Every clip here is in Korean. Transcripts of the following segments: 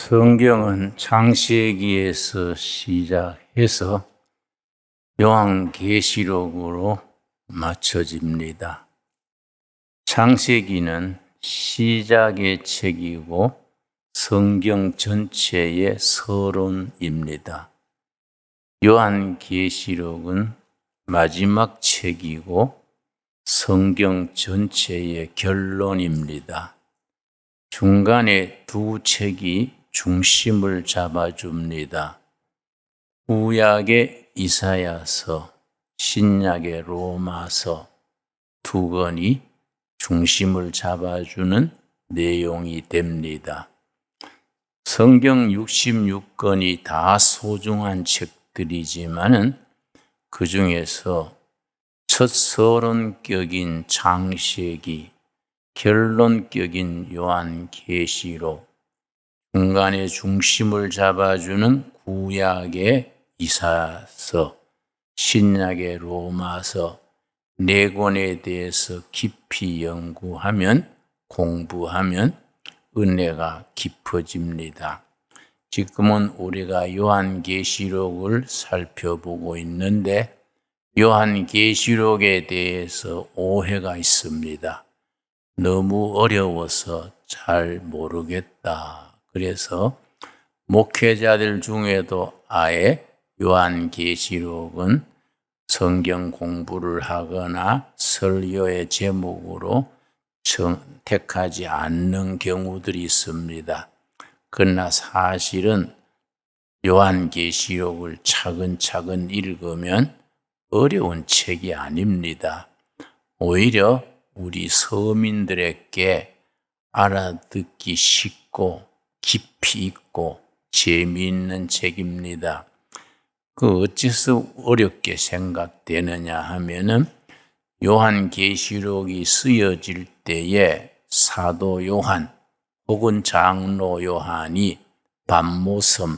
성경은 창세기에서 시작해서 요한계시록으로 맞춰집니다. 창세기는 시작의 책이고 성경 전체의 서론입니다. 요한계시록은 마지막 책이고 성경 전체의 결론입니다. 중간에 두 책이 중심을 잡아줍니다. 구약의 이사야서, 신약의 로마서 두 권이 중심을 잡아주는 내용이 됩니다. 성경 66권이 다 소중한 책들이지만은 그 중에서 첫 서론격인 창세기, 결론격인 요한계시록, 중간에 중심을 잡아주는 구약의 이사야서, 신약의 로마서 네 권에 대해서 깊이 연구하면, 공부하면 은혜가 깊어집니다. 지금은 우리가 요한계시록을 살펴보고 있는데 요한계시록에 대해서 오해가 있습니다. 너무 어려워서 잘 모르겠다. 그래서 목회자들 중에도 아예 요한계시록은 성경 공부를 하거나 설교의 제목으로 택하지 않는 경우들이 있습니다. 그러나 사실은 요한계시록을 차근차근 읽으면 어려운 책이 아닙니다. 오히려 우리 서민들에게 알아듣기 쉽고 깊이 있고 재미있는 책입니다. 어째서 어렵게 생각되느냐 하면은 요한계시록이 쓰여질 때에 사도 요한 혹은 장로 요한이 반모섬,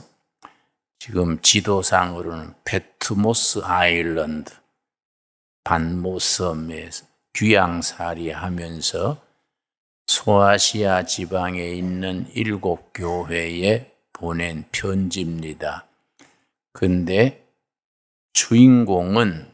지금 지도상으로는 패트모스 아일랜드, 반모섬에 귀양살이 하면서 소아시아 지방에 있는 7 교회에 보낸 편지입니다. 근데 주인공은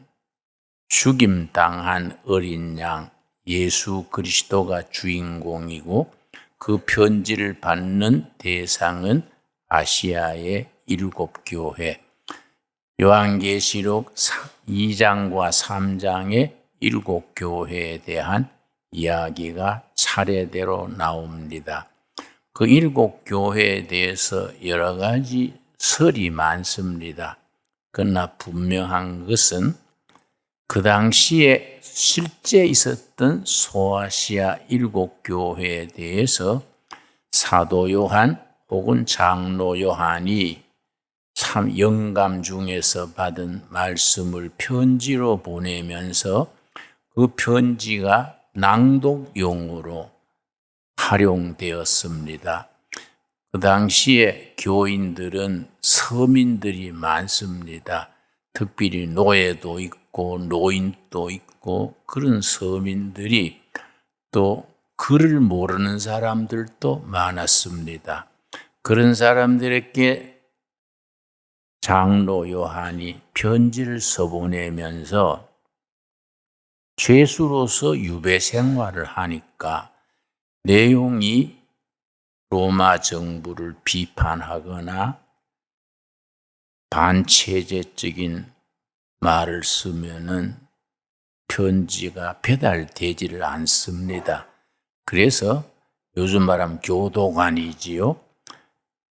죽임당한 어린 양 예수 그리스도가 주인공이고 그 편지를 받는 대상은 아시아의 7 교회. 요한계시록 2장과 3장의 7 교회에 대한 이야기가 차례대로 나옵니다. 그 7 교회에 대해서 여러 가지 설이 많습니다. 그러나 분명한 것은 그 당시에 실제 있었던 소아시아 7 교회에 대해서 사도 요한 혹은 장로 요한이 영감 중에서 받은 말씀을 편지로 보내면서 그 편지가 낭독용으로 활용되었습니다. 그 당시에 교인들은 서민들이 많습니다. 특별히 노예도 있고 노인도 있고 그런 서민들이 또 글을 모르는 사람들도 많았습니다. 그런 사람들에게 장로 요한이 편지를 써보내면서 죄수로서 유배 생활을 하니까 내용이 로마 정부를 비판하거나 반체제적인 말을 쓰면은 편지가 배달되지를 않습니다. 그래서 요즘 말하면 교도관이지요.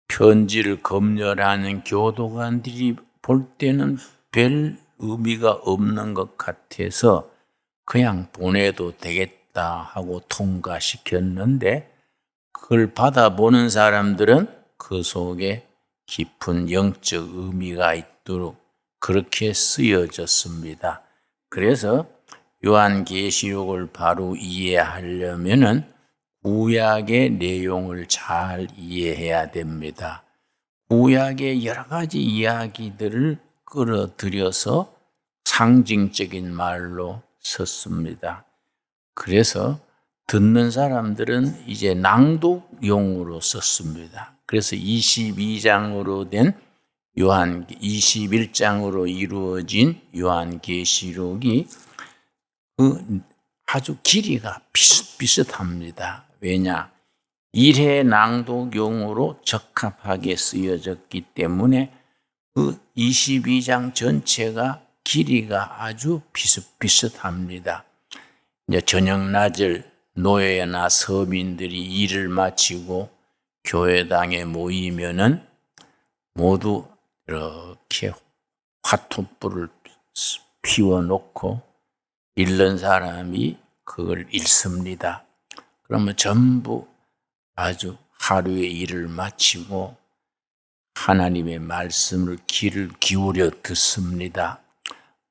편지를 검열하는 교도관들이 볼 때는 별 의미가 없는 것 같아서 그냥 보내도 되겠다 하고 통과시켰는데 그걸 받아보는 사람들은 그 속에 깊은 영적 의미가 있도록 그렇게 쓰여졌습니다. 그래서 요한계시록을 바로 이해하려면은 구약의 내용을 잘 이해해야 됩니다. 구약의 여러 가지 이야기들을 끌어들여서 상징적인 말로 썼습니다. 그래서 듣는 사람들은 이제 낭독용으로 썼습니다. 그래서 22장으로 된 21장으로 이루어진 요한계시록이 아주 길이가 비슷비슷합니다. 왜냐? 1회 낭독용으로 적합하게 쓰여졌기 때문에 그 22장 전체가 길이가 아주 비슷비슷합니다. 이제 저녁낮을 노예나 서민들이 일을 마치고 교회당에 모이면은 모두 이렇게 화촛불을 피워놓고 읽는 사람이 그걸 읽습니다. 그러면 전부 아주 하루의 일을 마치고 하나님의 말씀을 귀를 기울여 듣습니다.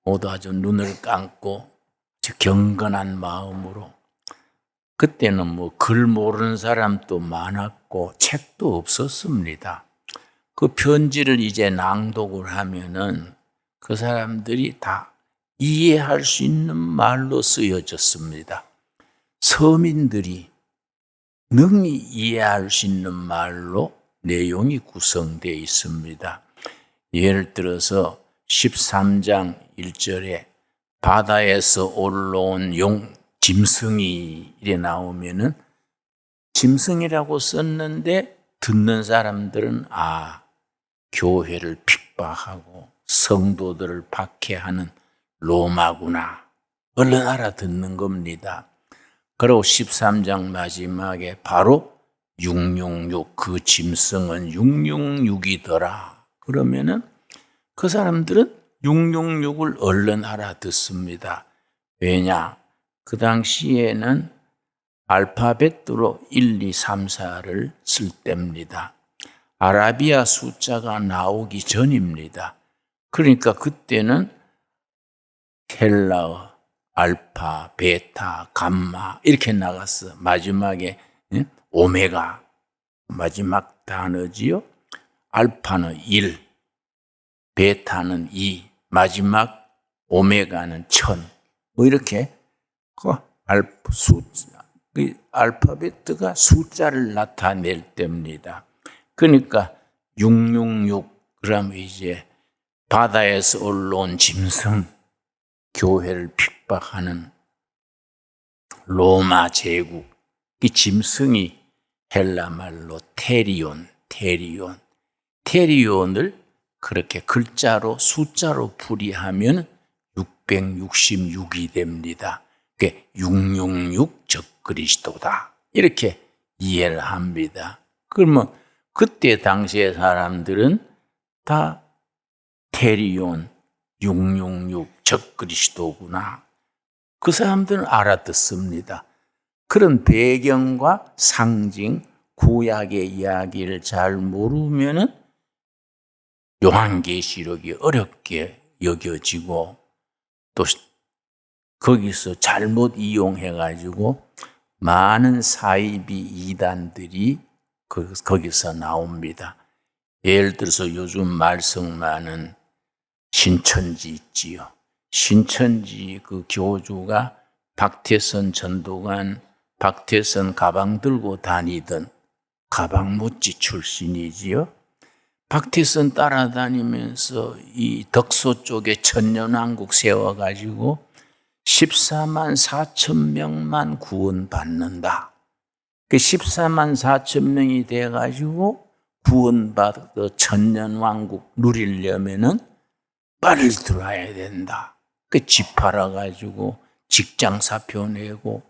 모두 아주 눈을 감고 아주 경건한 마음으로. 그때는 뭐 글 모르는 사람도 많았고 책도 없었습니다. 그 편지를 이제 낭독을 하면은 그 사람들이 다 이해할 수 있는 말로 쓰여졌습니다. 서민들이 능히 이해할 수 있는 말로 내용이 구성되어 있습니다. 예를 들어서 13장 1절에 바다에서 올라온 짐승이 이래 나오면은 짐승이라고 썼는데 듣는 사람들은 교회를 핍박하고 성도들을 박해하는 로마구나. 얼른 알아듣는 겁니다. 그리고 13장 마지막에 바로 666, 그 짐승은 666이더라. 그러면은 그 사람들은 666을 얼른 알아듣습니다. 왜냐? 그 당시에는 알파벳으로 1, 2, 3, 4를 쓸 때입니다. 아라비아 숫자가 나오기 전입니다. 그러니까 그때는 헬라어, 알파, 베타, 감마 이렇게 나갔어. 마지막에 오메가 마지막 단어지요. 알파는 1, 베타는 2, 마지막 오메가는 1000. 뭐 이렇게 알파벳가 숫자를 나타낼 때입니다. 그러니까 666 그러면 이제 바다에서 올라온 짐승, 교회를 핍박하는 로마 제국, 이 짐승이 헬라 말로 테리온을 그렇게 글자로 숫자로 풀이하면 666이 됩니다. 그게 666 적그리스도다. 이렇게 이해를 합니다. 그러면 그때 당시의 사람들은 다 테리온 666 적그리스도구나. 그 사람들은 알아듣습니다. 그런 배경과 상징, 구약의 이야기를 잘 모르면은 요한계시록이 어렵게 여겨지고 또 거기서 잘못 이용해가지고 많은 사이비 이단들이 거기서 나옵니다. 예를 들어서 요즘 말썽 많은 신천지 있지요. 신천지 그 교주가 박태선 전도관, 박태선 가방 들고 다니던 가방무치 출신이지요. 박태선 따라다니면서 이 덕소 쪽에 천년왕국 세워가지고 14만 4천 명만 구원받는다. 그 14만 4천 명이 돼가지고 구원받아 천년왕국 누리려면은 빨리 들어와야 된다. 그 집 팔아가지고 직장 사표 내고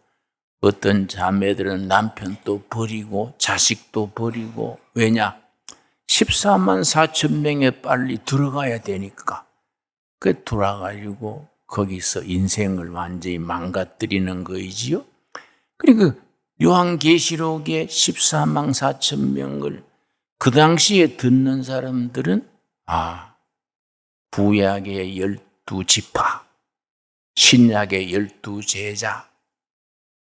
어떤 자매들은 남편도 버리고 자식도 버리고 왜냐? 14만 4천 명에 빨리 들어가야 되니까. 그 돌아가지고 거기서 인생을 완전히 망가뜨리는 거이지요. 그러니까 요한계시록의 14만 4천 명을 그 당시에 듣는 사람들은 구약의 12지파, 신약의 12제자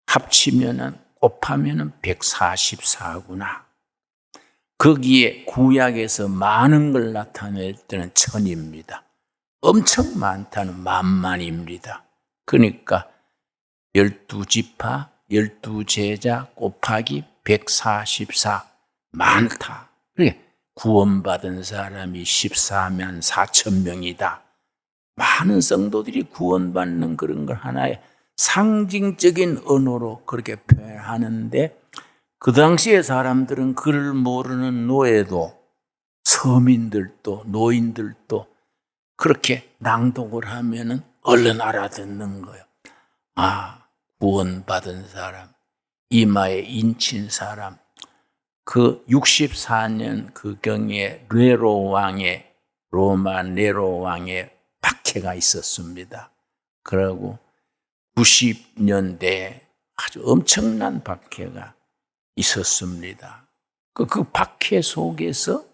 합치면은 곱하면은 144구나. 거기에 구약에서 많은 걸 나타낼 때는 1000입니다. 엄청 많다는 만만입니다. 그러니까 12지파, 12제자 곱하기 144 많다. 그게 구원받은 사람이 14만 4천 명이다. 많은 성도들이 구원받는 그런 걸 하나의 상징적인 언어로 그렇게 표현하는데, 그 당시의 사람들은 그를 모르는 노예도, 서민들도, 노인들도 그렇게 낭독을 하면은 얼른 알아듣는 거예요. 아, 구원받은 사람, 이마에 인친 사람. 그 64년 그 경에 로마 네로 왕의 박해가 있었습니다. 그리고 90년대에 아주 엄청난 박해가 있었습니다. 그 박해 속에서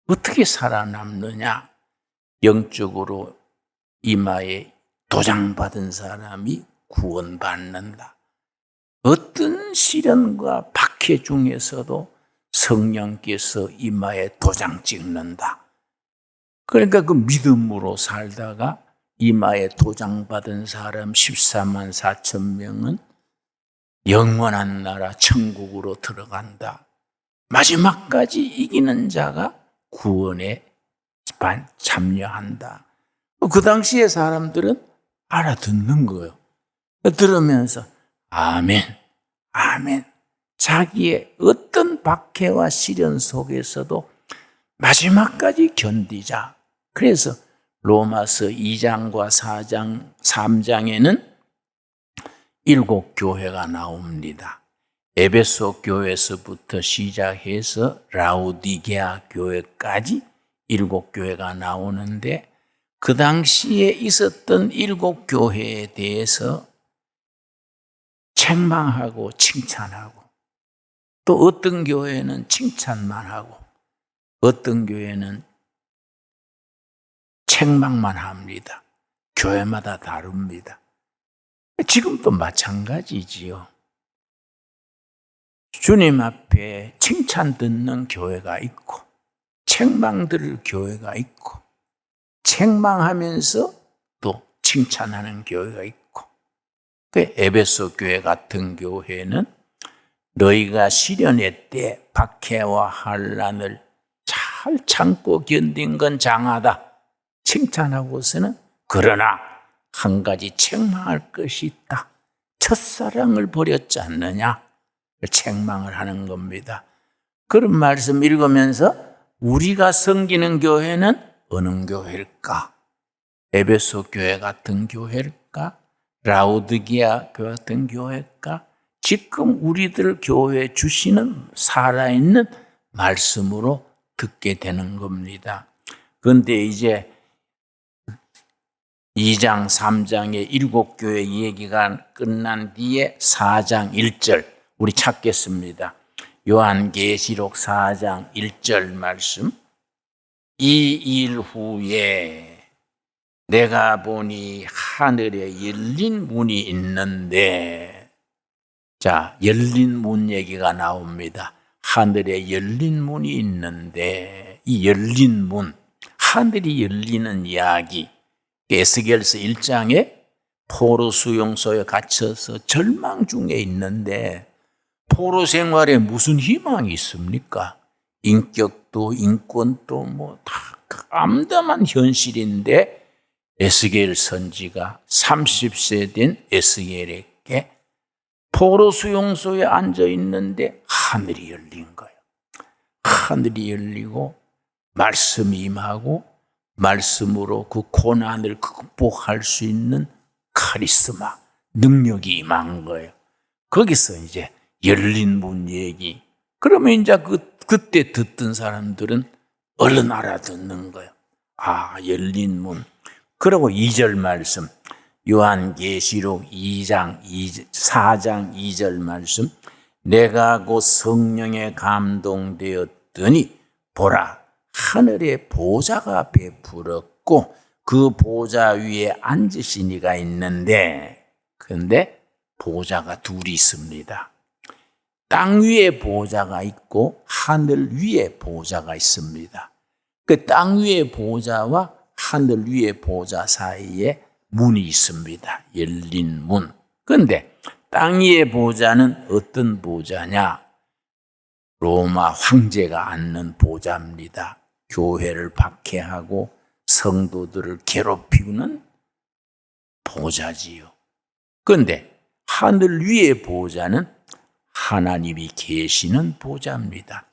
어떻게 살아남느냐? 영적으로 이마에 도장받은 사람이 구원받는다. 어떤 시련과 박해 중에서도 성령께서 이마에 도장 찍는다. 그러니까 그 믿음으로 살다가 이마에 도장받은 사람 14만 4천 명은 영원한 나라 천국으로 들어간다. 마지막까지 이기는 자가 구원에 참여한다. 그 당시에 사람들은 알아듣는 거예요. 들으면서 아멘, 아멘. 자기의 어떤 박해와 시련 속에서도 마지막까지 견디자. 그래서 로마서 2장과 4장, 3장에는 7교회가 나옵니다. 에베소 교회에서부터 시작해서 라우디게아 교회까지 7교회가 나오는데, 그 당시에 있었던 7교회에 대해서 책망하고 칭찬하고, 또 어떤 교회는 칭찬만 하고 어떤 교회는 책망만 합니다. 교회마다 다릅니다. 지금도 마찬가지지요. 주님 앞에 칭찬 듣는 교회가 있고 책망 들을 교회가 있고, 책망하면서 또 칭찬하는 교회가 있고, 그 에베소 교회 같은 교회는 너희가 시련의 때 박해와 환난을 잘 참고 견딘 건 장하다. 칭찬하고서는 그러나 한 가지 책망할 것이 있다. 첫사랑을 버렸지 않느냐? 책망을 하는 겁니다. 그런 말씀 읽으면서 우리가 섬기는 교회는 어느 교회일까? 에베소 교회 같은 교회일까? 라우디게아 교회 같은 교회일까? 지금 우리들 교회에 주시는 살아있는 말씀으로 듣게 되는 겁니다. 그런데 이제 2장, 3장의 7교회 얘기가 끝난 뒤에 4장 1절 우리 찾겠습니다. 요한계시록 4장 1절 말씀. 이 일 후에 내가 보니 하늘에 열린 문이 있는데, 자, 열린 문 얘기가 나옵니다. 하늘에 열린 문이 있는데, 이 열린 문, 하늘이 열리는 이야기, 에스겔서 1장에 포로 수용소에 갇혀서 절망 중에 있는데 포로 생활에 무슨 희망이 있습니까? 인격도 인권도 뭐 다 암담한 현실인데, 에스겔 선지가 30세 된 에스겔에게 포로 수용소에 앉아 있는데 하늘이 열린 거예요. 하늘이 열리고 말씀이 임하고 말씀으로 그 고난을 극복할 수 있는 카리스마, 능력이 임한 거예요. 거기서 이제 열린 문 얘기. 그러면 이제 그때 듣던 사람들은 얼른 알아듣는 거예요. 아, 열린 문. 그리고 2절 말씀. 요한계시록 4장 2절 말씀. 내가 곧 성령에 감동되었더니 보라, 하늘에 보좌가 베풀었고 그 보좌 위에 앉으신 이가 있는데, 그런데 보좌가 둘이 있습니다. 땅 위에 보좌가 있고 하늘 위에 보좌가 있습니다. 그 땅 위의 보좌와 하늘 위의 보좌 사이에 문이 있습니다. 열린 문. 그런데 땅 위의 보좌는 어떤 보좌냐? 로마 황제가 앉는 보좌입니다. 교회를 박해하고 성도들을 괴롭히는 보좌지요. 그런데 하늘 위의 보좌는 하나님이 계시는 보좌입니다.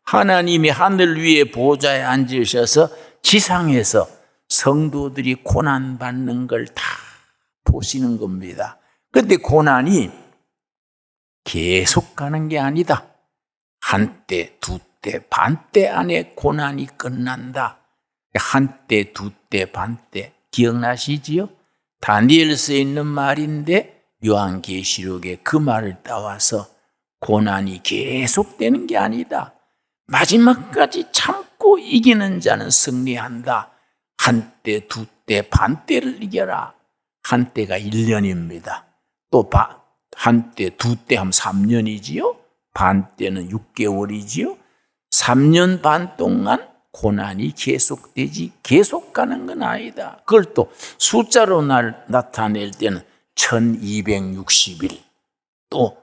하나님이 하늘 위의 보좌에 앉으셔서 지상에서 성도들이 고난받는 걸 다 보시는 겁니다. 그런데 고난이 계속 가는 게 아니다. 한때, 두때, 반때 안에 고난이 끝난다. 한때, 두때, 반때 기억나시지요? 다니엘서에 있는 말인데 요한계시록에 그 말을 따와서 고난이 계속되는 게 아니다. 마지막까지 참고 이기는 자는 승리한다. 한때, 두때, 반때를 이겨라. 한때가 1년입니다. 또 한때, 두때 하면 3년이지요. 반때는 6개월이지요. 3년 반 동안 고난이 계속되지 계속 가는 건 아니다. 그걸 또 숫자로 나타낼 때는 1260일 또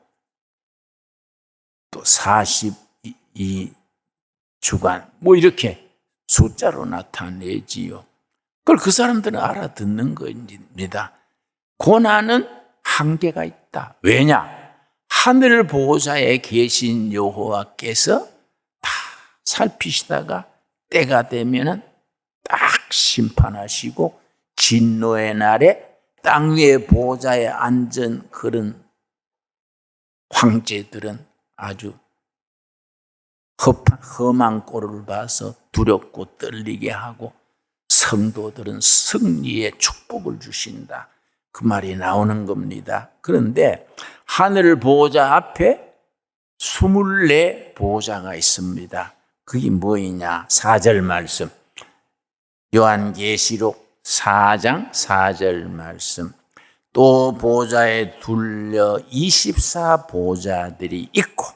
42주간 뭐 이렇게 숫자로 나타내지요. 그걸 그 사람들은 알아듣는 겁니다. 고난은 한계가 있다. 왜냐? 하늘 보좌에 계신 여호와께서 다 살피시다가 때가 되면은 딱 심판하시고 진노의 날에 땅 위의 보좌에 앉은 그런 황제들은 아주 험한 꼴을 봐서 두렵고 떨리게 하고 성도들은 승리의 축복을 주신다. 그 말이 나오는 겁니다. 그런데 하늘 보좌 앞에 24 보좌가 있습니다. 그게 뭐이냐? 4절 말씀. 요한계시록 4장 4절 말씀. 또 보좌에 둘려 24 보좌들이 있고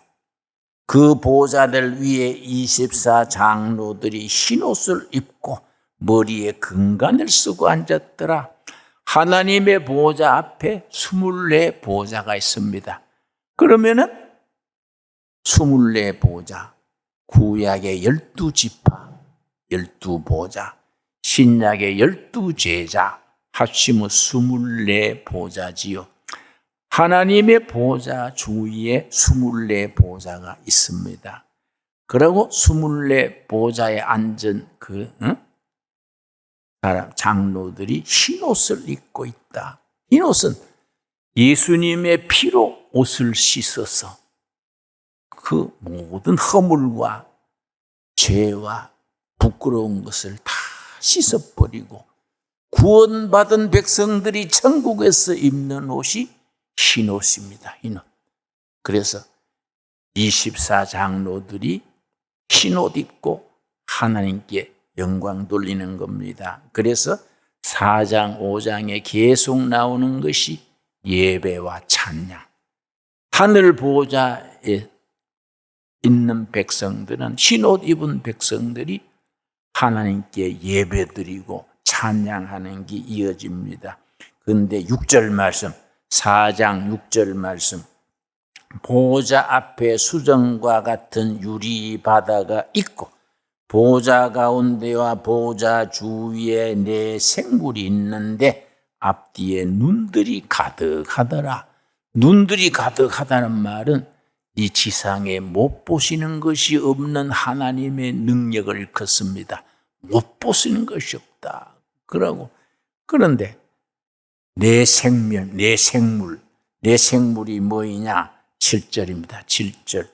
그 보좌들 위에 24 장로들이 흰옷을 입고 머리에 금관을 쓰고 앉았더라. 하나님의 보좌 앞에 24 보좌가 있습니다. 그러면은 24 보좌, 구약의 12지파, 12보좌, 신약의 12제자, 합치면 24 보좌지요. 하나님의 보좌 주위에 24 보좌가 있습니다. 그리고 24 보좌에 앉은 그 장로들이 흰옷을 입고 있다. 흰옷은 예수님의 피로 옷을 씻어서 그 모든 허물과 죄와 부끄러운 것을 다 씻어버리고 구원받은 백성들이 천국에서 입는 옷이 흰옷입니다. 흰옷. 그래서 24 장로들이 흰옷 입고 하나님께 영광 돌리는 겁니다. 그래서 4장, 5장에 계속 나오는 것이 예배와 찬양. 하늘 보좌에 있는 백성들은 흰옷 입은 백성들이 하나님께 예배드리고 찬양하는 게 이어집니다. 그런데 6절 말씀, 4장 6절 말씀. 보좌 앞에 수정과 같은 유리 바다가 있고 보좌 가운데와 보좌 주위에 네 생물이 있는데 앞뒤에 눈들이 가득하더라. 눈들이 가득하다는 말은 이 지상에 못 보시는 것이 없는 하나님의 능력을 일컫습니다. 못 보시는 것이 없다. 그런데 내 생명, 내 생물, 내 생물이 뭐이냐? 7절입니다. 7절.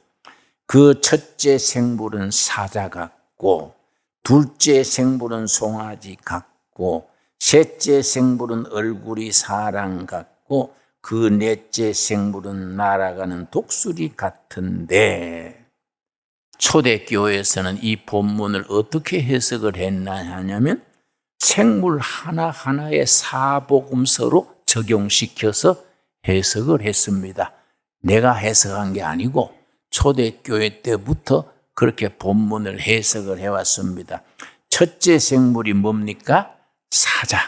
그 첫째 생물은 사자 같고 둘째 생물은 송아지 같고 셋째 생물은 얼굴이 사람 같고 그 넷째 생물은 날아가는 독수리 같은데 초대교회에서는 이 본문을 어떻게 해석을 했나 하냐면 생물 하나하나의 사복음서로 적용시켜서 해석을 했습니다. 내가 해석한 게 아니고 초대교회 때부터 그렇게 본문을 해석을 해왔습니다. 첫째 생물이 뭡니까? 사자,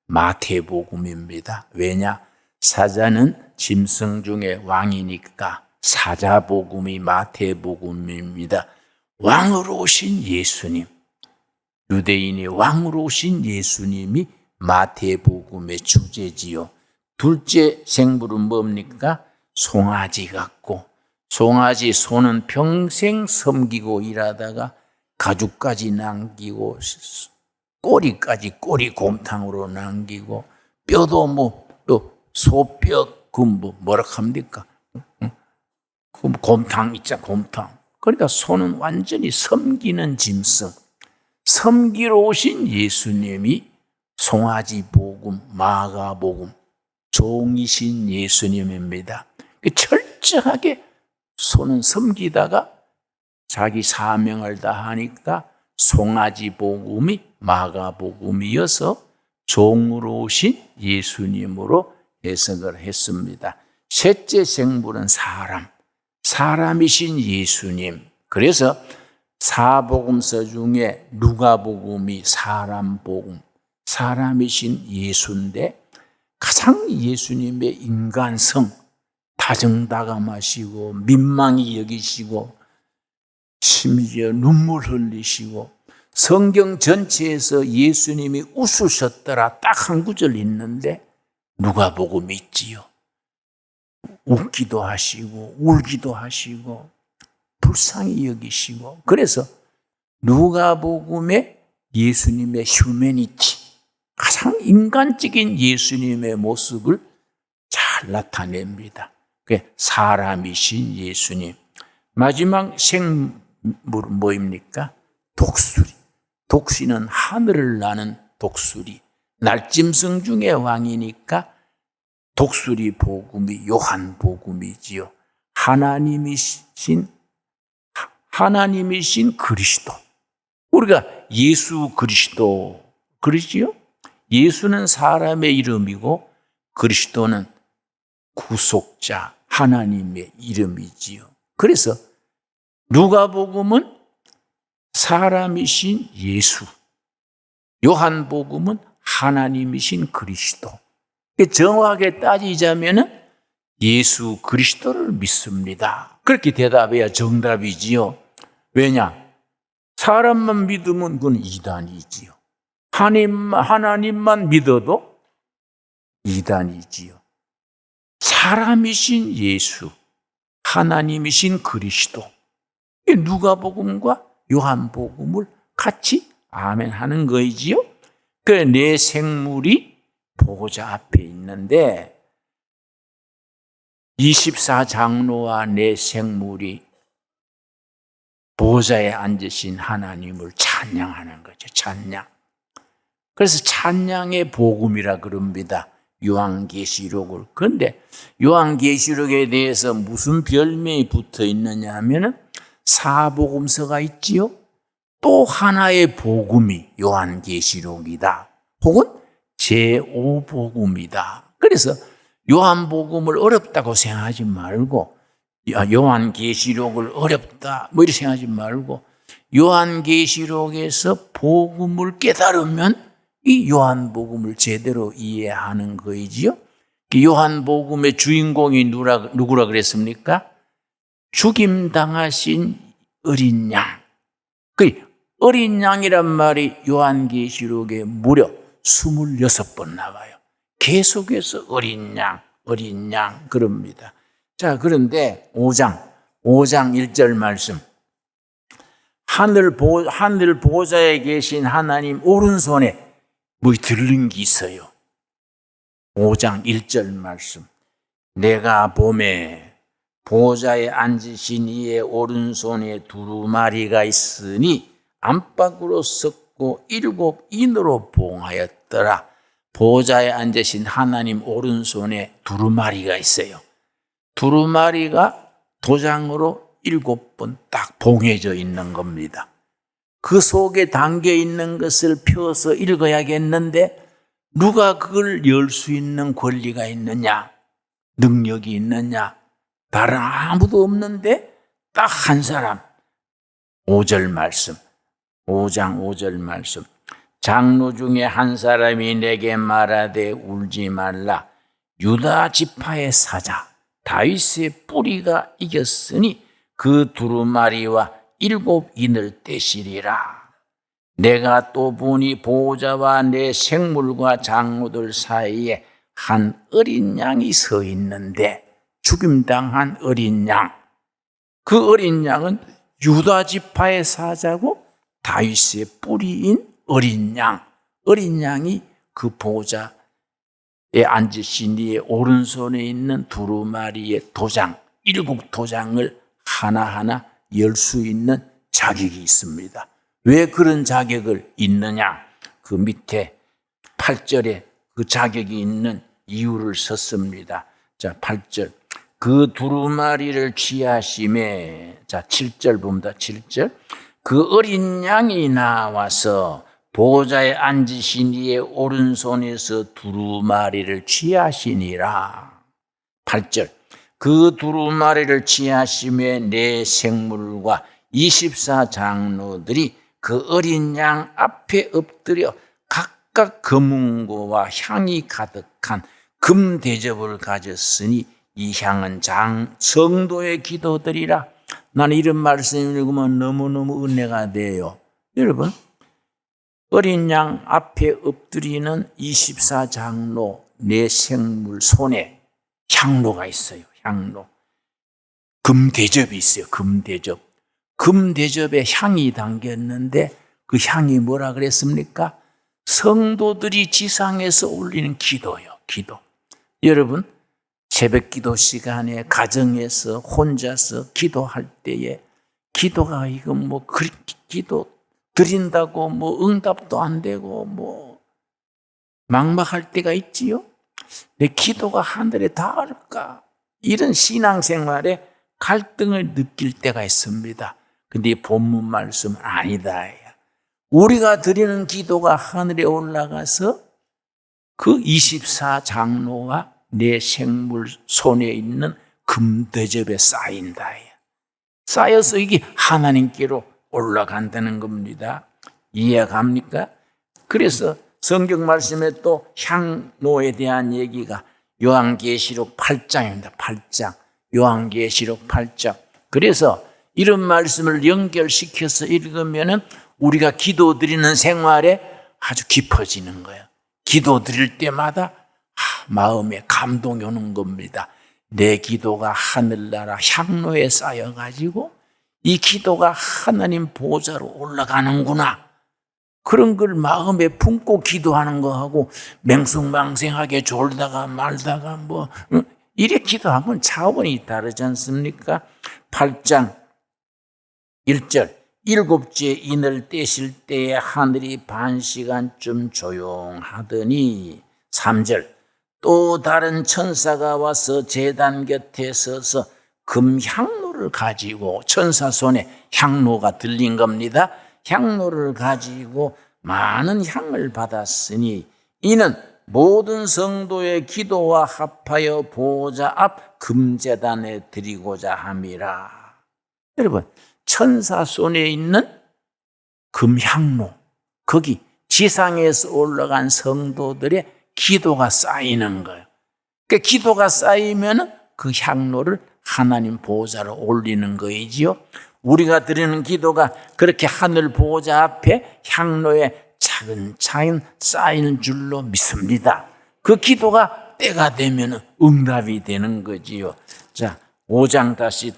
마태복음입니다. 왜냐? 사자는 짐승 중에 왕이니까 사자복음이 마태복음입니다. 왕으로 오신 예수님, 유대인의 왕으로 오신 예수님이 마태복음의 주제지요. 둘째 생물은 뭡니까? 송아지 같고, 송아지 소는 평생 섬기고 일하다가 가죽까지 남기고 꼬리까지 꼬리곰탕으로 남기고 뼈도 소뼈 뭐라 합니까? 곰탕 있잖아, 곰탕. 그러니까 소는 완전히 섬기는 짐승. 섬기러 오신 예수님이 송아지 복음, 마가복음, 종이신 예수님입니다. 철저하게 소는 섬기다가 자기 사명을 다하니까 송아지 복음이 마가복음이어서 종으로 오신 예수님으로 해석을 했습니다. 셋째 생물은 사람이신 예수님. 그래서 사복음서 중에 누가복음이 사람복음, 사람이신 예수인데 가장 예수님의 인간성, 다정다감하시고 민망히 여기시고 심지어 눈물 흘리시고 성경 전체에서 예수님이 웃으셨더라 딱 한 구절 있는데 누가복음이 있지요. 웃기도 하시고 울기도 하시고 불쌍히 여기시고, 그래서 누가복음의 예수님의 휴머니티, 가장 인간적인 예수님의 모습을 잘 나타냅니다. 사람이신 예수님. 마지막 생물은 뭐입니까? 독수리. 독수리는 하늘을 나는 독수리. 날짐승 중에 왕이니까 독수리 복음이 요한복음이지요. 하나님이신 그리스도. 우리가 예수 그리스도 그러지요? 예수는 사람의 이름이고 그리스도는 구속자 하나님의 이름이지요. 그래서 누가복음은 사람이신 예수, 요한복음은 하나님이신 그리스도. 정확하게 따지자면은 예수 그리스도를 믿습니다. 그렇게 대답해야 정답이지요. 왜냐? 사람만 믿으면 그건 이단이지요. 하나님만 믿어도 이단이지요. 사람이신 예수, 하나님이신 그리스도. 누가복음과 요한복음을 같이 아멘하는 거이지요. 그래, 네 생물이 보호자 앞에 있는데 24장로와 네 생물이 보호자에 앉으신 하나님을 찬양하는 거죠. 찬양. 그래서 찬양의 복음이라 그럽니다. 요한계시록을. 그런데 요한계시록에 대해서 무슨 별명이 붙어 있느냐 하면은 사복음서가 있지요. 또 하나의 복음이 요한계시록이다. 혹은 제5복음이다. 그래서 요한복음을 어렵다고 생각하지 말고, 요한계시록을 어렵다 뭐 이렇게 생각하지 말고, 요한계시록에서 복음을 깨달으면 이 요한복음을 제대로 이해하는 거이지요. 요한복음의 주인공이 누구라 그랬습니까? 죽임당하신 어린 양. 그 어린 양이란 말이 요한계시록에 무려 26번 나와요. 계속해서 어린 양 그럽니다. 자, 그런데 5장 1절 말씀. 하늘 보좌에 계신 하나님 오른손에 뭐 들린 게 있어요. 5장 1절 말씀. 내가 봄에 보좌에 앉으신 이의 오른손에 두루마리가 있으니 안팎으로 썩고 7 인으로 봉하였더라. 보좌에 앉으신 하나님 오른손에 두루마리가 있어요. 두루마리가 도장으로 7번 딱 봉해져 있는 겁니다. 그 속에 담겨 있는 것을 펴서 읽어야겠는데 누가 그걸 열 수 있는 권리가 있느냐? 능력이 있느냐? 다른 아무도 없는데 딱 한 사람. 5절 말씀. 5장 5절 말씀. 장로 중에 한 사람이 내게 말하되 울지 말라. 유다 지파의 사자 다윗의 뿌리가 이겼으니 그 두루마리와 7인을 떼시리라. 내가 또 보니 보호자와 내 생물과 장로들 사이에 한 어린 양이 서 있는데, 죽임당한 어린 양. 그 어린 양은 유다 지파의 사자고 다윗의 뿌리인 어린 양. 어린 양이 그 보호자에 앉으신 이의 오른손에 있는 두루마리의 도장, 7도장을 하나하나 열 수 있는 자격이 있습니다. 왜 그런 자격을 있느냐? 그 밑에 8절에 그 자격이 있는 이유를 썼습니다. 자, 8절. 그 두루마리를 취하심에, 자, 7절 봅니다. 7절. 그 어린 양이 나와서 보호자에 앉으신 이의 오른손에서 두루마리를 취하시니라. 8절. 그 두루마리를 취하심에 내 생물과 24장로들이 그 어린 양 앞에 엎드려 각각 금은고와 향이 가득한 금 대접을 가졌으니 이 향은 성도의 기도들이라. 나는 이런 말씀 읽으면 너무너무 은혜가 돼요. 여러분, 어린 양 앞에 엎드리는 24장로 내 생물 손에 향로가 있어요. 향로. 금 대접이 있어요. 금 대접. 금 대접에 향이 담겼는데 그 향이 뭐라 그랬습니까? 성도들이 지상에서 올리는 기도요. 기도. 여러분, 새벽 기도 시간에 가정에서 혼자서 기도할 때에 기도가 이거 뭐 기도 드린다고 뭐 응답도 안 되고 뭐 막막할 때가 있지요. 내 기도가 하늘에 닿을까? 이런 신앙생활에 갈등을 느낄 때가 있습니다. 근데 이 본문 말씀은 아니다. 우리가 드리는 기도가 하늘에 올라가서 그 24장로와 내 생물 손에 있는 금대접에 쌓인다. 쌓여서 이게 하나님께로 올라간다는 겁니다. 이해갑니까? 그래서 성경 말씀에 또 향로에 대한 얘기가 요한계시록 8장입니다. 8장. 요한계시록 8장. 그래서 이런 말씀을 연결시켜서 읽으면은 우리가 기도 드리는 생활에 아주 깊어지는 거예요. 기도 드릴 때마다 마음에 감동이 오는 겁니다. 내 기도가 하늘나라 향로에 쌓여가지고 이 기도가 하나님 보좌로 올라가는구나. 그런 걸 마음에 품고 기도하는 거하고 맹숭맹생하게 졸다가 말다가 뭐 이래 기도하면 차원이 다르지 않습니까? 8장 1절. 7째 인을 떼실 때에 하늘이 반 시간쯤 조용하더니 3절. 또 다른 천사가 와서 제단 곁에 서서 금향로를 가지고, 천사 손에 향로가 들린 겁니다. 향로를 가지고 많은 향을 받았으니 이는 모든 성도의 기도와 합하여 보호자 앞 금제단에 드리고자 함이라. 여러분, 천사 손에 있는 금향로, 거기 지상에서 올라간 성도들의 기도가 쌓이는 거예요. 그 기도가 쌓이면 그 향로를 하나님 보호자로 올리는 거이지요. 우리가 드리는 기도가 그렇게 하늘 보호자 앞에 향로에 차근차근 쌓이는 줄로 믿습니다. 그 기도가 때가 되면 응답이 되는 거지요. 자, 5장 다시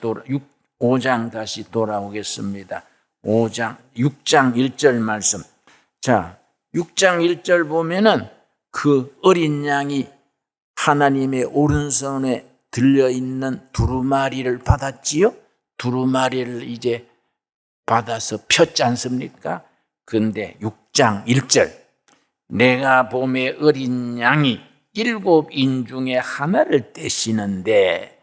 돌아오겠습니다. 6장 1절 말씀. 자, 6장 1절 보면은 그 어린 양이 하나님의 오른손에 들려있는 두루마리를 받았지요. 두루마리를 이제 받아서 폈지 않습니까? 그런데 6장 1절. 내가 봄에 어린 양이 7인 중에 하나를 떼시는데,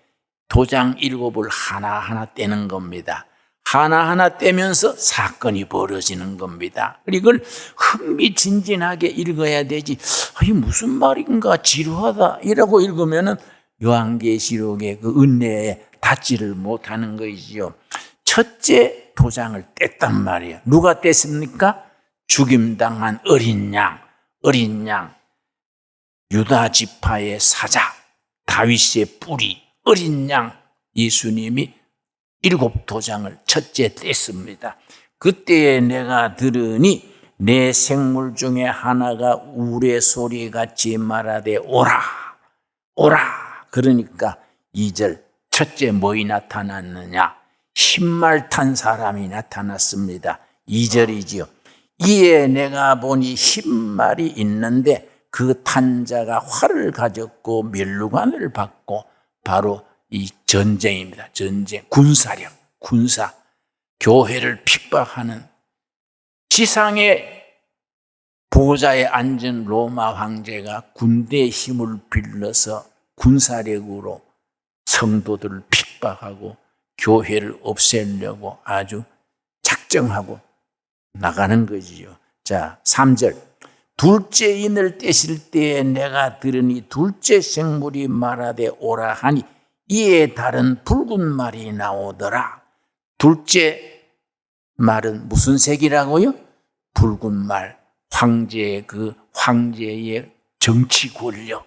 도장 7을 하나하나 떼는 겁니다. 하나하나 떼면서 사건이 벌어지는 겁니다. 이걸 흥미진진하게 읽어야 되지, 아니 무슨 말인가 지루하다 이라고 읽으면은 요한계시록의 그 은혜에 닿지를 못하는 것이지요. 첫째 도장을 뗐단 말이에요. 누가 뗐습니까? 죽임당한 어린 양, 유다 지파의 사자, 다윗의 뿌리, 어린 양 예수님이 7도장을 첫째 뗐습니다. 그때에 내가 들으니 내 생물 중에 하나가 우레소리같이 말하되 오라 오라. 그러니까 2절 첫째 뭐이 나타났느냐? 흰말 탄 사람이 나타났습니다. 2절이지요. 이에 내가 보니 흰말이 있는데 그 탄 자가 활을 가졌고 면류관을 받고 바로 이 전쟁입니다. 전쟁, 군사력, 군사, 교회를 핍박하는 지상의 보좌에 앉은 로마 황제가 군대의 힘을 빌려서 군사력으로 성도들을 핍박하고 교회를 없애려고 아주 작정하고 나가는 거지요. 자, 3절. 둘째 인을 떼실 때에 내가 들으니 둘째 생물이 말하되 오라 하니 이에 다른 붉은 말이 나오더라. 둘째 말은 무슨 색이라고요? 붉은 말. 황제의 정치 권력,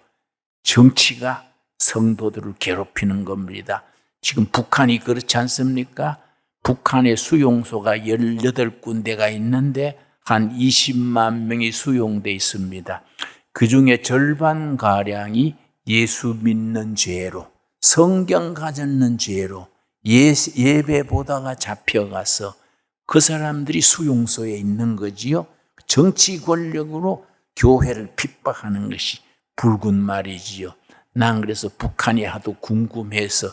정치가 성도들을 괴롭히는 겁니다. 지금 북한이 그렇지 않습니까? 북한의 수용소가 18군데가 있는데 한 20만 명이 수용돼 있습니다. 그중에 절반가량이 예수 믿는 죄로, 성경 가졌는 죄로 예배 보다가 잡혀가서 그 사람들이 수용소에 있는 거지요. 정치 권력으로 교회를 핍박하는 것이 붉은 말이지요. 난 그래서 북한이 하도 궁금해서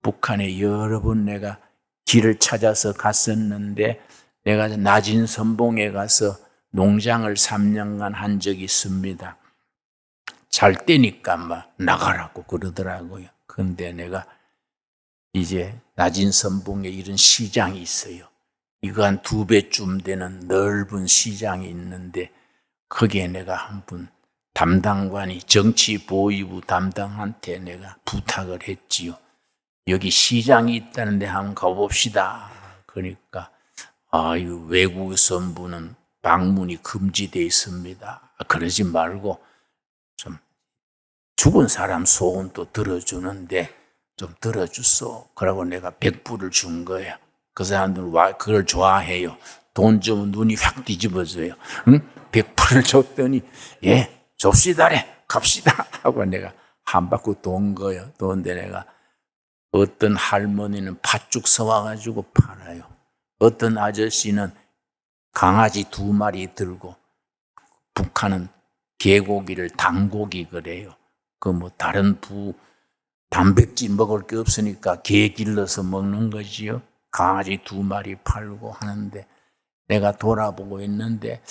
북한에 여러 번 내가 길을 찾아서 갔었는데 내가 낮은 선봉에 가서 농장을 3년간 한 적이 있습니다. 잘 때니까 막 나가라고 그러더라고요. 그런데 내가 이제 낮은 선봉에 이런 시장이 있어요. 이거 한 2배쯤 되는 넓은 시장이 있는데 거기에 내가 한 분 담당관이 정치보위부 담당한테 내가 부탁을 했지요. 여기 시장이 있다는데 한번 가봅시다. 그러니까 이 외국 선부는 방문이 금지되어 있습니다. 그러지 말고 좀 죽은 사람 소원도 들어주는데 좀 들어주소. 그러고 내가 100불을 준 거예요. 그 사람들은 그걸 좋아해요. 돈 주면 눈이 확 뒤집어져요. 응? 100불을 줬더니 예, 좁시다래 갑시다 하고 내가 한 바퀴 돈 거예요. 돈데 내가 어떤 할머니는 팥죽 사와가지고 팔아요. 어떤 아저씨는 강아지 2마리 들고 북한은 개고기를 당고기 그래요. 다른 단백질 먹을 게 없으니까 개 길러서 먹는 거지요. 강아지 2마리 팔고 하는데 내가 돌아보고 있는데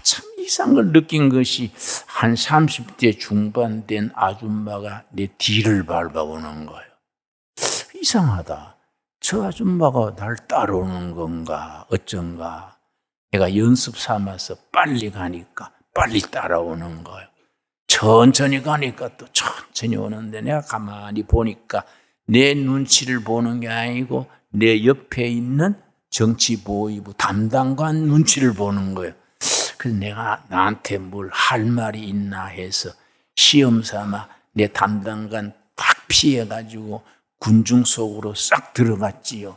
참 이상을 느낀 것이 한 30대 중반 된 아줌마가 내 뒤를 밟아오는 거예요. 이상하다. 저 아줌마가 날 따라오는 건가 어쩐가. 내가 연습 삼아서 빨리 가니까 빨리 따라오는 거예요. 천천히 가니까 또 천천히 오는데 내가 가만히 보니까 내 눈치를 보는 게 아니고 내 옆에 있는 정치보위부 담당관 눈치를 보는 거예요. 그래서 내가 나한테 뭘 할 말이 있나 해서 시험 삼아 내 담당관 딱 피해가지고 군중 속으로 싹 들어갔지요.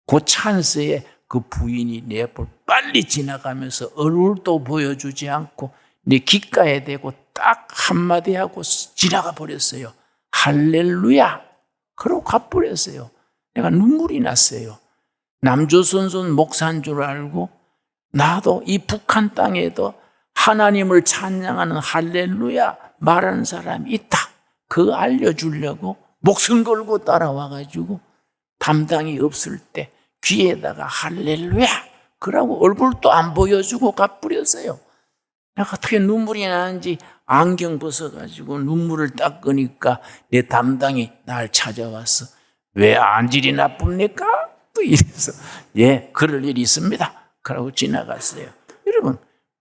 그 찬스에 그 부인이 내 앞을 빨리 지나가면서 얼굴도 보여주지 않고 내 귓가에 대고 딱 한마디 하고 지나가 버렸어요. 할렐루야! 그러고 가버렸어요. 내가 눈물이 났어요. 남조선손 목사인 줄 알고 나도 이 북한 땅에도 하나님을 찬양하는 할렐루야 말하는 사람이 있다. 그거 알려주려고 목숨 걸고 따라와가지고 담당이 없을 때 귀에다가 할렐루야 그러고 얼굴도 안 보여주고 가버렸어요. 내가 어떻게 눈물이 나는지 안경 벗어가지고 눈물을 닦으니까 내 담당이 날 찾아와서 왜 안질이 나쁩니까? 또 이래서 예, 그럴 일이 있습니다. 그러고 지나갔어요. 여러분,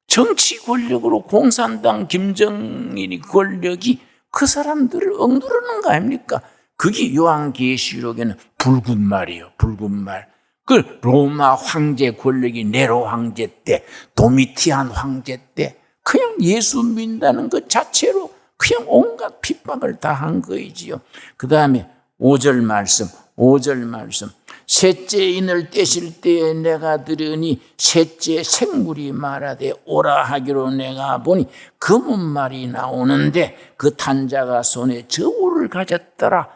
정치 권력으로 공산당 김정일이 권력이 그 사람들을 억누르는 거 아닙니까? 그게 요한계시록에는 붉은 말이에요. 붉은 말. 그 로마 황제 권력이 네로 황제 때, 도미티안 황제 때 그냥 예수 믿는다는 것 자체로 그냥 온갖 핍박을 다 한 거이지요. 그 다음에 5절 말씀, 5절 말씀. 셋째 인을 떼실 때에 내가 들으니 셋째 생물이 말하되 오라 하기로 내가 보니 검은 말이 나오는데 그 탄 자가 손에 저울을 가졌더라.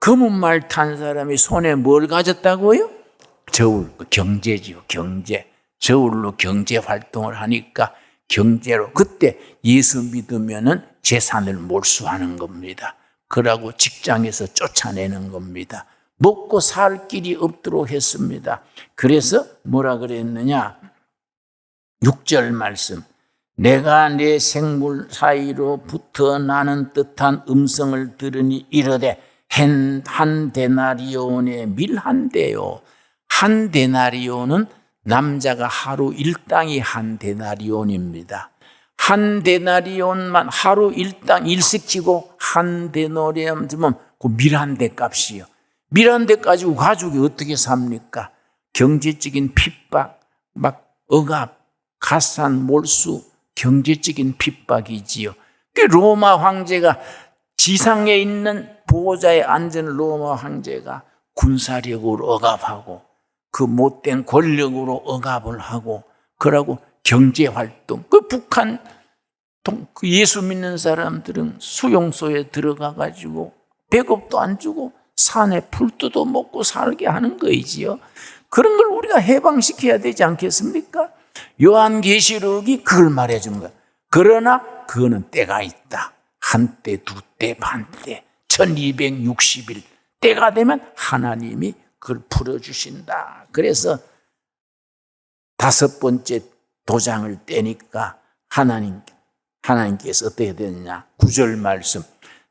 검은 말 탄 사람이 손에 뭘 가졌다고요? 저울, 경제지요, 경제. 저울로 경제 활동을 하니까 경제로 그때 예수 믿으면은 재산을 몰수하는 겁니다. 그러고 직장에서 쫓아내는 겁니다. 먹고 살 길이 없도록 했습니다. 그래서 뭐라 그랬느냐? 6절 말씀. 내가 내 생물 사이로 붙어 나는 듯한 음성을 들으니 이르되 한 데나리온의 밀 한 대요. 한 데나리온은 남자가 하루 일당이 한 데나리온입니다. 한 데나리온만 하루 일당 일시키고 한 데나리온이면 그 밀 한 대 값이요. 밀 한 대 가지고 가족이 어떻게 삽니까? 경제적인 핍박, 막 억압, 가산, 몰수, 경제적인 핍박이지요. 그 로마 황제가 지상에 있는 보호자에 앉은 로마 황제가 군사력으로 억압하고 그 못된 권력으로 억압을 하고 그러고 경제활동. 그 북한 그 예수 믿는 사람들은 수용소에 들어가 가지고 배급도 안 주고 산에 풀도 먹고 살게 하는 거이지요. 그런 걸 우리가 해방시켜야 되지 않겠습니까? 요한계시록이 그걸 말해준 거야. 그러나 그거는 때가 있다. 한때, 두때, 반때, 1260일 때가 되면 하나님이 그걸 풀어주신다. 그래서 5번째 도장을 떼니까 하나님께서 어떻게 됐냐? 9절 말씀.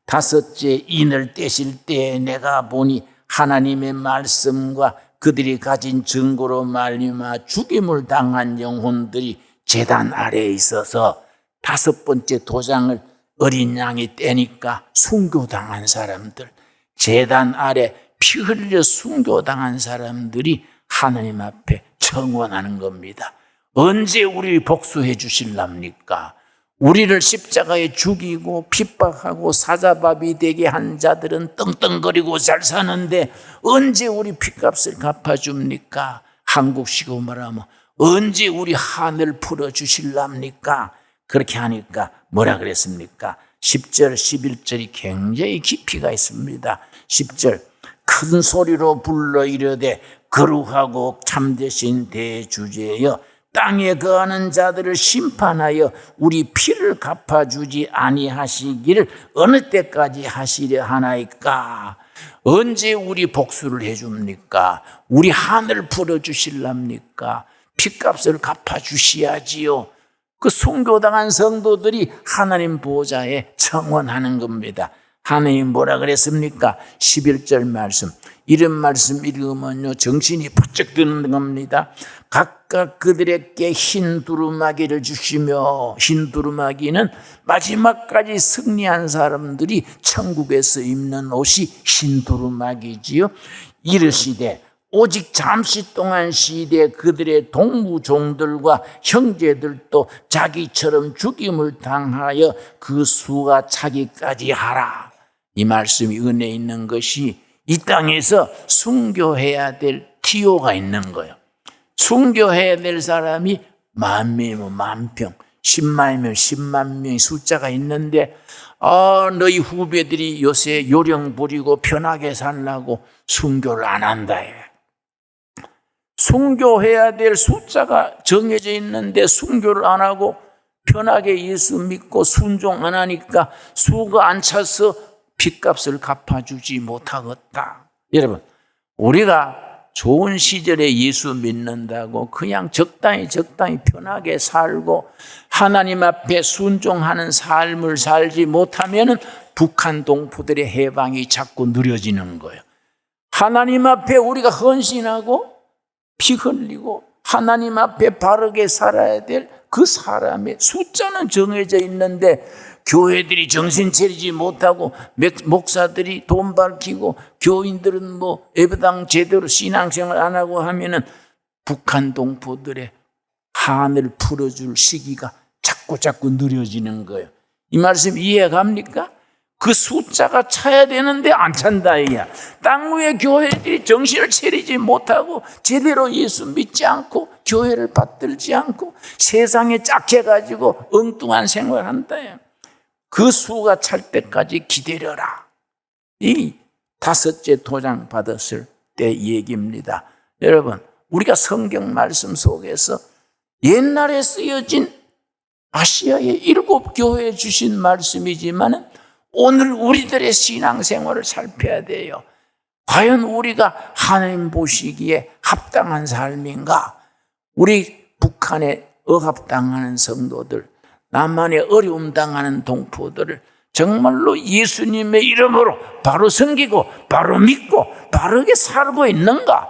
5째 인을 떼실 때에 내가 보니 하나님의 말씀과 그들이 가진 증거로 말미암아 죽임을 당한 영혼들이 제단 아래에 있어서 5번째 도장을 어린 양이 떼니까 순교당한 사람들, 제단 아래 피 흘려 순교당한 사람들이 하나님 앞에 청원하는 겁니다. 언제 우리 복수해 주실랍니까? 우리를 십자가에 죽이고 핍박하고 사자밥이 되게 한 자들은 떵떵거리고 잘 사는데 언제 우리 핏값을 갚아줍니까? 한국식으로 말하면 언제 우리 한을 풀어주실랍니까? 그렇게 하니까 뭐라 그랬습니까? 10절, 11절이 굉장히 깊이가 있습니다. 10절 큰 소리로 불러 이르되 거룩하고 참되신 대주제여 땅에 거하는 자들을 심판하여 우리 피를 갚아주지 아니하시기를 어느 때까지 하시려 하나이까? 언제 우리 복수를 해줍니까? 우리 한을 풀어주실랍니까? 피값을 갚아주셔야지요. 그 순교당한 성도들이 하나님 보좌에 청원하는 겁니다. 하나님 뭐라 그랬습니까? 11절 말씀. 이런 말씀 읽으면요 정신이 번쩍 드는 겁니다. 각각 그들에게 흰 두루마기를 주시며, 흰 두루마기는 마지막까지 승리한 사람들이 천국에서 입는 옷이 흰 두루마기지요. 이르시되 오직 잠시 동안 시대 그들의 동무종들과 형제들도 자기처럼 죽임을 당하여 그 수가 차기까지 하라. 이 말씀이 은혜 있는 것이 이 땅에서 순교해야 될 티오가 있는 거예요. 순교해야 될 사람이 10,000명이면 10,000평, 10만이면 10만 명의 숫자가 있는데 너희 후배들이 요새 요령 부리고 편하게 살라고 순교를 안 한다. 순교해야 될 숫자가 정해져 있는데 순교를 안 하고 편하게 예수 믿고 순종 안 하니까 수가 안 차서 핏값을 갚아주지 못하겠다. 여러분, 우리가 좋은 시절에 예수 믿는다고 그냥 적당히 편하게 살고 하나님 앞에 순종하는 삶을 살지 못하면 북한 동포들의 해방이 자꾸 느려지는 거예요. 하나님 앞에 우리가 헌신하고 피 흘리고 하나님 앞에 바르게 살아야 될 그 사람의 숫자는 정해져 있는데 교회들이 정신 차리지 못하고 목사들이 돈 밝히고 교인들은 예배당 제대로 신앙생활 안 하고 하면은 북한 동포들의 한을 풀어줄 시기가 자꾸 느려지는 거예요. 이 말씀 이해 갑니까? 그 숫자가 차야 되는데 안 찬다 이야. 땅 위의 교회들이 정신을 차리지 못하고 제대로 예수 믿지 않고 교회를 받들지 않고 세상에 짝해가지고 엉뚱한 생활한다. 그 수가 찰 때까지 기다려라. 이 다섯째 도장 받았을 때 얘기입니다. 여러분, 우리가 성경 말씀 속에서 옛날에 쓰여진 아시아의 7교회에 주신 말씀이지만 오늘 우리들의 신앙생활을 살펴야 돼요. 과연 우리가 하나님 보시기에 합당한 삶인가? 우리 북한에 억압당하는 성도들, 남한에 어려움 당하는 동포들을 정말로 예수님의 이름으로 바로 섬기고 바로 믿고 바르게 살고 있는가?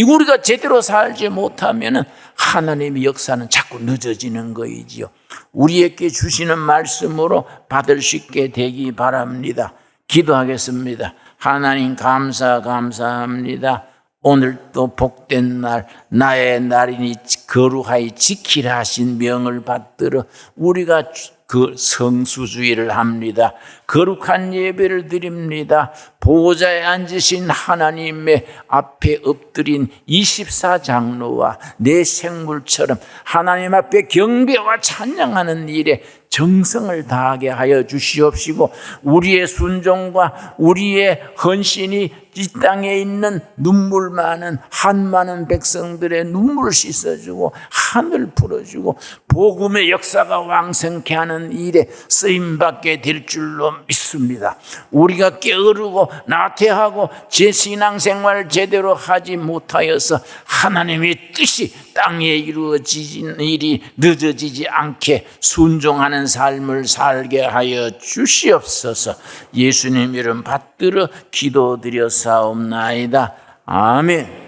우리가 제대로 살지 못하면 하나님의 역사는 자꾸 늦어지는 거이지요. 우리에게 주시는 말씀으로 받을 수 있게 되기 바랍니다. 기도하겠습니다. 하나님 감사합니다. 오늘도 복된 날, 나의 날이니 거룩하게 지키라 하신 명을 받들어 우리가 그 성수주의를 합니다. 거룩한 예배를 드립니다. 보호자에 앉으신 하나님의 앞에 엎드린 24장로와 내 생물처럼 하나님 앞에 경배와 찬양하는 일에 정성을 다하게 하여 주시옵시고 우리의 순종과 우리의 헌신이 이 땅에 있는 눈물 많은 한 많은 백성들의 눈물을 씻어주고 하늘 풀어주고 복음의 역사가 왕성케 하는 일에 쓰임받게 될 줄로 믿습니다. 우리가 게으르고 나태하고 제 신앙생활을 제대로 하지 못하여서 하나님의 뜻이 땅에 이루어지는 일이 늦어지지 않게 순종하는 삶을 살게 하여 주시옵소서. 예수님 이름 받들어 기도드렸사옵나이다. 아멘.